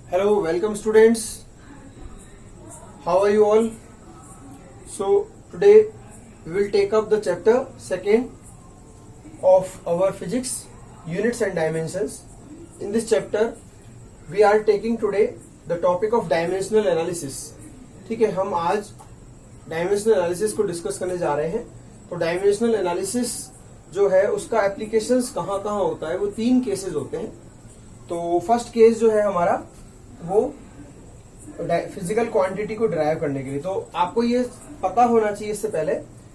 Hello, welcome students. How are you all? So today we will take up the chapter second of our physics, units and dimensions. In this chapter we are taking today the topic of dimensional analysis. ठीक है, हम आज dimensional analysis को discuss करने जा रहे हैं. तो डायमेंशनल एनालिसिस जो है उसका एप्लीकेशंस कहाँ कहाँ होता है, वो तीन केसेस होते हैं. तो फर्स्ट केस जो है हमारा वो फिजिकल क्वांटिटी को डिराइव करने के लिए. तो आपको ये पता होना चाहिए इससे पहले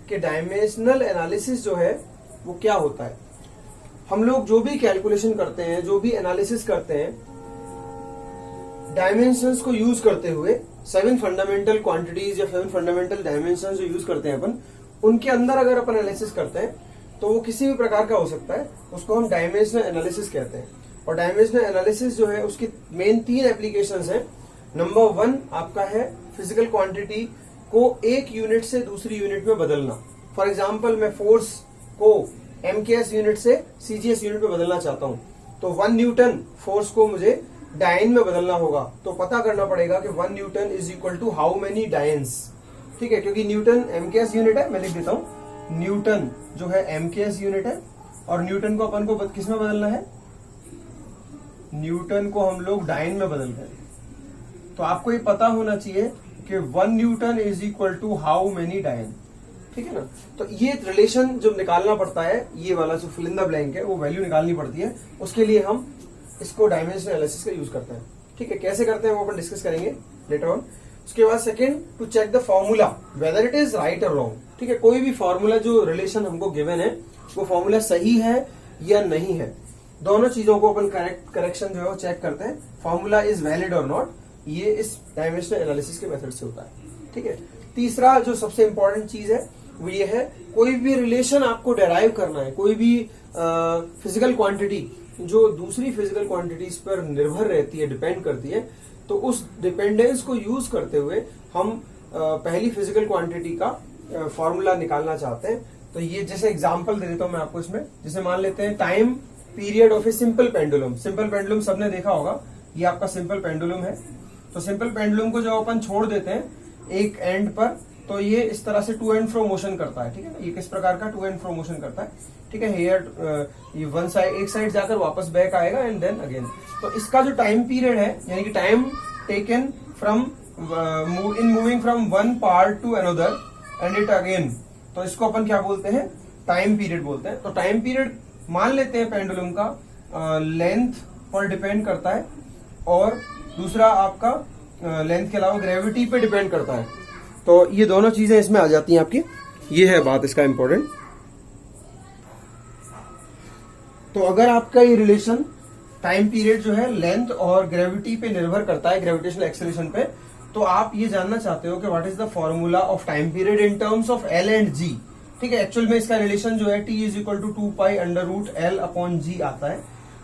कि डायमेंशनल एनालिसिस जो है वो क्या होता है. हम लोग जो भी कैलकुलेशन करते हैं, जो भी एनालिसिस करते हैं, डायमेंशंस को यूज करते हुए 7 फंडामेंटल क्वांटिटीज या 7 फंडामेंटल डायमेंशंस जो यूज करते हैं अपन, उनके अंदर अगर अपन एनालिसिस करते हैं तो वो किसी भी प्रकार का हो सकता है, उसको हम डायमेंशनल एनालिसिस कहते हैं. और डायमेंशनल एनालिसिस जो है उसकी मेन 3 एप्लीकेशंस हैं. नंबर 1 आपका है फिजिकल क्वांटिटी को एक यूनिट से दूसरी यूनिट में बदलना. फॉर एग्जांपल मैं फोर्स को एमकेएस यूनिट से सीजीएस यूनिट में बदलना चाहता हूं, तो 1 न्यूटन फोर्स को मुझे डायन में बदलना होगा. तो पता करना पड़ेगा कि 1 newton is equal to how many dynes. ठीक है, क्योंकि न्यूटन एमकेएस यूनिट है. मैं लिख देता हूं, न्यूटन जो है एमकेएस यूनिट है और न्यूटन को अपन को किस में बदलना है, न्यूटन को हम लोग डायन में बदल रहे हैं. तो आपको ये पता होना चाहिए कि 1 newton is equal to how many dyne. ठीक है ना. तो ये रिलेशन जो निकालना पड़ता है, ये वाला जो फिल इन द ब्लैंक है, वो वैल्यू निकालनी पड़ती है. उसके लिए हम इसको डायमेंशनल एनालिसिस का यूज करते हैं. ठीक है, कैसे करते हैं वो अपन डिस्कस करेंगे लेटर ऑन. उसके बाद second, to check the formula whether it is right और रॉन्ग. ठीक है, कोई भी फॉर्मूला जो रिलेशन हमको गिवन है वो फॉर्मूला सही है या नहीं है. दोनों चीजों को अपन करेक्शन जो है वो चेक करते हैं. फॉर्मूला इज वैलिड और नॉट, ये इस डायमेंशनल एनालिसिस के मेथड से होता है. ठीक है. तीसरा जो सबसे इंपॉर्टेंट चीज है वो ये है, कोई भी रिलेशन आपको डेराइव करना है, कोई भी फिजिकल क्वांटिटी जो दूसरी फिजिकल क्वांटिटीज पर निर्भर रहती है, डिपेंड करती है, तो उस डिपेंडेंस को यूज करते हुए हम पहली फिजिकल क्वांटिटी का फॉर्मूला निकालना चाहते हैं. तो ये जैसे एग्जांपल दे देता हूं मैं आपको इसमें. जैसे मान लेते हैं time period of a simple pendulum. Simple pendulum सबने देखा होगा, ये आपका सिंपल पेंडुलम है. तो सिंपल पेंडुलम को जब अपन छोड़ देते हैं एक एंड पर, तो ये इस तरह से टू एंड फ्रो मोशन करता है. ठीक है, ये किस प्रकार का टू एंड फ्रो मोशन करता है. ठीक है, हेयर ये वन साइड, एक साइड जाकर वापस बैक आएगा एंड देन अगेन. तो इसका जो टाइम पीरियड है, यानी कि time taken from in moving from one part two another and it again, तो इसको अपन क्या बोलते हैं, टाइम पीरियड बोलते हैं. तो टाइम पीरियड मान लेते हैं पेंडुलम का लेंथ पर डिपेंड करता है, और दूसरा आपका लेंथ के अलावा ग्रेविटी पे डिपेंड करता है. तो ये दोनों चीजें इसमें आ जाती हैं आपकी. ये है बात इसका इंपॉर्टेंट. तो अगर आपका ये रिलेशन टाइम पीरियड जो है लेंथ और ग्रेविटी पे निर्भर करता है, ग्रेविटेशनल एक्सेलरेशन पे, तो आप ये जानना चाहते हो कि what is the formula of time period in terms of L and G. ठीक है, एक्चुअल में इसका रिलेशन जो है T is equal to 2 pi under root L upon G आता है.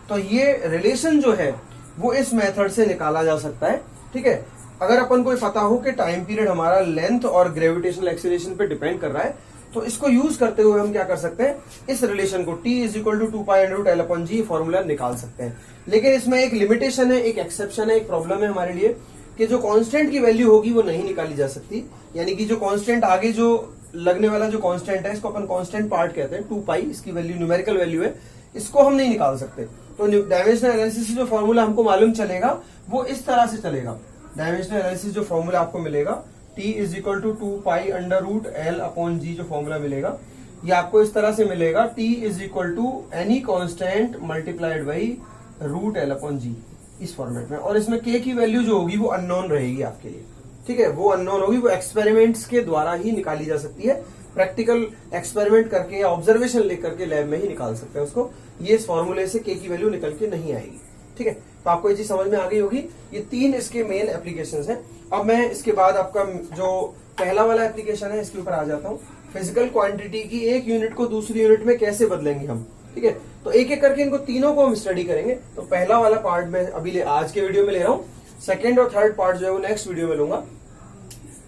तो ये रिलेशन जो है वो इस मेथड से निकाला जा सकता है. ठीक है, अगर अपन को पता हो कि टाइम पीरियड हमारा लेंथ और ग्रेविटेशनल एक्सेलरेशन पे डिपेंड कर रहा है, तो इसको यूज करते हुए हम क्या कर सकते हैं, इस रिलेशन को T is equal to 2 pi under root L upon g formula निकाल सकते हैं. लेकिन इसमें एक लिमिटेशन है, एक एक्सेप्शन है, एक प्रॉब्लम है हमारे लिए, कि जो कांस्टेंट की वैल्यू होगी वो नहीं निकाली जा सकती. यानी कि जो कांस्टेंट आगे जो लगने वाला जो कांस्टेंट है, इसको अपन कांस्टेंट पार्ट कहते हैं. 2 पाई इसकी वैल्यू न्यूमेरिकल वैल्यू है, इसको हम नहीं निकाल सकते. तो डायमेंशनल एनालिसिस जो फॉर्मूला हमको मालूम चलेगा वो इस तरह से चलेगा. डायमेंशनल एनालिसिस जो फॉर्मूला आपको मिलेगा, T is equal to 2 pi under root L upon G, जो फॉर्मूला मिलेगा ये आपको इस तरह से मिलेगा, T is equal to any constant multiplied by root L upon G, इस फॉर्मेट में. और इसमें के की वैल्यू जो होगी वो अननोन रहेगी आपके लिए. ठीक है, वो अननोन होगी, वो एक्सपेरिमेंट्स के द्वारा ही निकाली जा सकती है. प्रैक्टिकल एक्सपेरिमेंट करके या ऑब्जर्वेशन लेकर के लैब में ही निकाल सकते हैं उसको. ये इस फॉर्मूले से के की वैल्यू निकल के नहीं आएगी. ठीक है, तो आपको ये चीज समझ में आ गई होगी. ये 3 इसके मेन एप्लीकेशंस हैं. अब मैं इसके बाद आपका जो पहला वाला एप्लीकेशन है इसके ऊपर आ जाता हूँ. फिजिकल क्वांटिटी की एक यूनिट को दूसरी यूनिट में कैसे बदलेंगे हम. ठीक है, तो एक एक करके इनको तीनों को हम स्टडी करेंगे. तो पहला वाला पार्ट में अभी आज के वीडियो में ले रहा हूँ. सेकेंड और थर्ड पार्ट जो है वो नेक्स्ट वीडियो में लूंगा.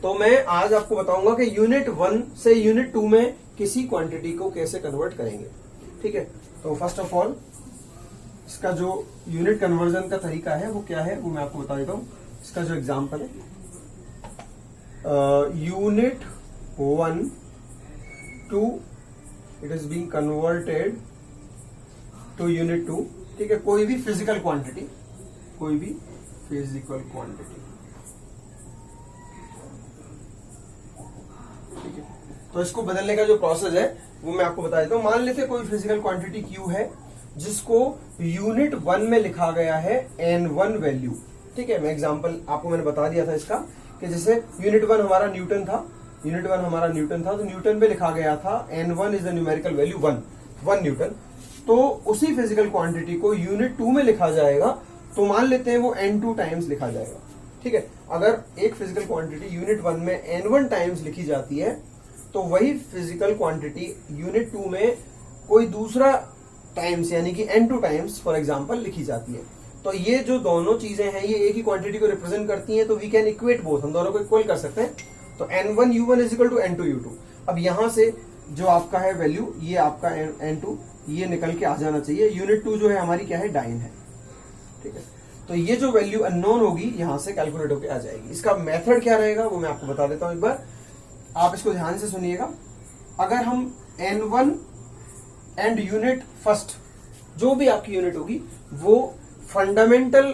तो मैं आज आपको बताऊंगा कि यूनिट 1 से यूनिट 2 में किसी क्वांटिटी को कैसे कन्वर्ट करेंगे. ठीक है, तो फर्स्ट ऑफ ऑल इसका जो यूनिट कन्वर्जन का तरीका है वो क्या है वो मैं आपको बता देता हूं। इसका जो एग्जांपल है, unit 1 to it is being converted to unit 2। ठीक है, कोई भी फिजिकल क्वांटिटी, कोई भी फिजिकल क्वांटिटी, ठीक है। तो इसको बदलने का जो प्रोसेस है वो मैं आपको बता देता हूं। मान लेते हैं कोई फिजिकल क्वांटिटी Q है जिसको यूनिट 1 में लिखा गया है N1 वैल्यू। ठीक है, मैं एग्जांपल आपको मैंने बता दिया था इसका कि जैसे यूनिट 1 हमारा न्यूटन था, तो न्यूटन में लिखा गया था N1 is the numerical value 1 Newton. तो उसी फिजिकल क्वांटिटी को यूनिट 2 में लिखा जाएगा, तो मान लेते हैं वो N2 टाइम्स लिखा जाएगा। ठीक है, अगर एक फिजिकल क्वांटिटी यूनिट 1 में N1 टाइम्स लिखी जाती है तो वही फिजिकल क्वांटिटी यूनिट 2 में कोई दूसरा टाइम्स यानी कि N2 टाइम्स फॉर एग्जांपल लिखी जाती है। तो ये जो दोनों चीजें हैं ये एक ही क्वांटिटी को रिप्रेजेंट करती हैं, तो वी कैन इक्वेट बोथ, हम दोनों को इक्वल कर सकते हैं। तो N1 U1 is equal to N2 U2। अब यहां से जो आपका है वैल्यू, ये आपका N2 ये निकल के आ जाना चाहिए। यूनिट 2 जो है हमारी क्या है, डाइन है। ठीक है, तो ये जो वैल्यू अननोन होगी यहां से कैलकुलेट होकर आ जाएगी। इसका मेथड क्या रहेगा वो मैं आपको बता देता हूं, एक बार आप इसको ध्यान से सुनिएगा। अगर हम N1 एंड यूनिट फर्स्ट, जो भी आपकी यूनिट होगी वो फंडामेंटल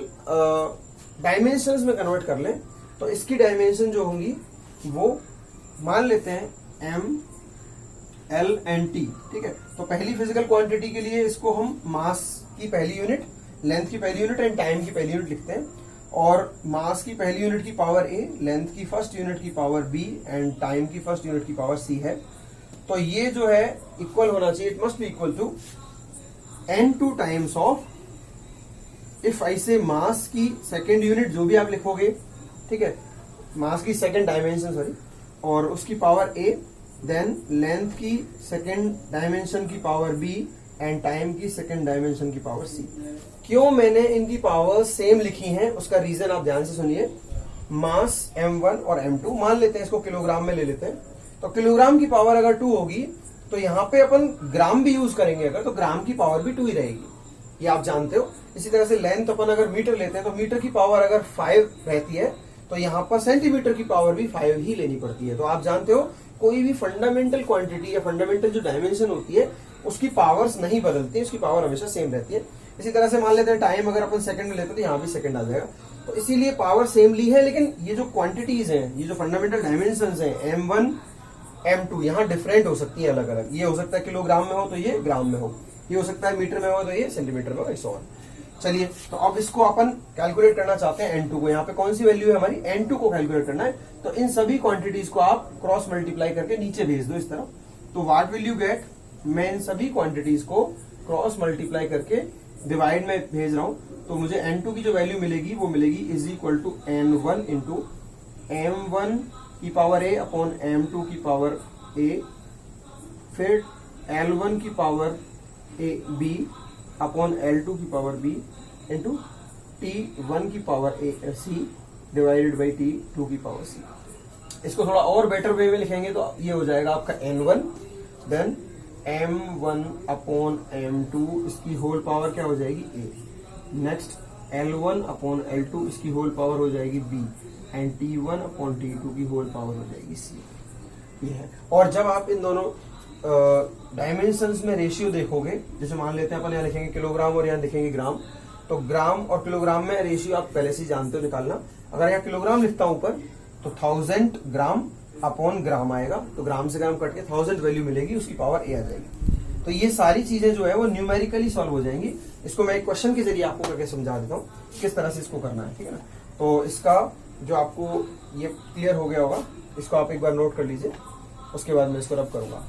डायमेंशंस में कन्वर्ट कर लें, तो इसकी डायमेंशन जो होंगी वो मान लेते हैं M L एंड T। ठीक है, तो पहली फिजिकल क्वांटिटी के लिए इसको हम मास की पहली यूनिट, लेंथ की पहली यूनिट एंड टाइम की पहली यूनिट लिखते हैं, और मास की पहली यूनिट की पावर A, लेंथ की फर्स्ट यूनिट की पावर B एंड टाइम की फर्स्ट यूनिट की पावर C है। तो ये जो है इक्वल होना चाहिए, it must be equal to N2 times of, if I say mass की सेकेंड यूनिट जो भी आप लिखोगे, ठीक है, मास की सेकेंड डायमेंशन सॉरी, और उसकी पावर A, देन लेंथ की सेकेंड डायमेंशन की पावर B एंड टाइम की सेकेंड डायमेंशन की पावर C। क्यों मैंने इनकी पावर सेम लिखी हैं उसका रीजन आप ध्यान से सुनिए। मास M1 और M2 मान लेते हैं, इसको किलोग्राम में ले लेते हैं, तो किलोग्राम की पावर अगर 2 होगी तो यहाँ पे अपन ग्राम भी यूज करेंगे अगर, तो ग्राम की पावर भी 2 ही रहेगी, ये आप जानते हो। इसी तरह से लेंथ अपन अगर मीटर लेते हैं तो मीटर की पावर अगर 5 रहती है तो यहाँ पर सेंटीमीटर की पावर भी 5 ही लेनी पड़ती है। तो आप जानते हो कोई भी फंडामेंटल क्वांटिटी या फंडामेंटल जो डायमेंशन होती है उसकी पावर्स नहीं बदलती, उसकी पावर हमेशा सेम रहती है। इसी तरह से मान लेते हैं टाइम अगर अपन सेकंड में लेते हैं तो यहाँ भी सेकंड आ जाएगा, तो इसीलिए पावर सेम ली है, लेकिन ये जो क्वांटिटीज हैं, ये जो फंडामेंटल डायमेंशंस हैं M1 M2 यहाँ डिफरेंट हो सकती है अलग अलग। ये हो सकता है किलोग्राम में हो तो ये ग्राम में हो, ये हो सकता है मीटर में हो तो ये सेंटीमीटर में हो, सो ऑन। चलिए, तो अब इसको अपन कैलकुलेट करना चाहते हैं N2 को। यहाँ पे कौन सी वैल्यू है हमारी, N2 को कैलकुलेट करना है। तो इन सभी क्वांटिटीज को आप क्रॉस मल्टीप्लाई करके नीचे भेज दो इस तरह। तो व्हाट विल यू गेट, मैं इन सभी क्वांटिटीज को क्रॉस मल्टीप्लाई करके डिवाइड में भेज रहा हूं, तो मुझे N2 की जो वैल्यू मिलेगी वो मिलेगी is equal to N1 into M1 की पावर A अपॉन M2 की पावर A, फिर L1 की पावर B अपॉन L2 की पावर B इंटू T1 की power C divided by T2 की पावर C। इसको थोड़ा और बेटर वे में लिखेंगे तो ये हो जाएगा आपका N1, then M1 upon M2, इसकी होल पावर क्या हो जाएगी A, next L1 upon L2, इसकी होल पावर हो जाएगी B, and T1 upon T2 की होल पावर हो जाएगी C। ये है। और जब आप इन दोनों डायमेंशंस में रेशियो देखोगे, जैसे मान लेते हैं अपन यहाँ लिखेंगे किलोग्राम और यहाँ लिखेंगे ग्राम, तो ग्राम और किलोग्राम में रेशियो आप पहले से जानते हो निकालना। अगर यहाँ किलोग्राम लिखता हूं ऊपर तो 1000 ग्राम अपॉन ग्राम आएगा, तो ग्राम से ग्राम कट के 1000 वैल्यू मिलेगी, उसकी पावर A आ जाएगी। तो ये सारी चीजें जो है वो न्यूमेरिकली सॉल्व हो जाएंगी। इसको मैं एक क्वेश्चन के जरिए आपको करके समझा देता हूँ किस तरह से इसको करना है, ठीक है ना। तो इसका जो आपको ये क्लियर हो गया होगा, इसको आप एक बार नोट कर लीजिए, उसके बाद मैं इसको रब करूंगा।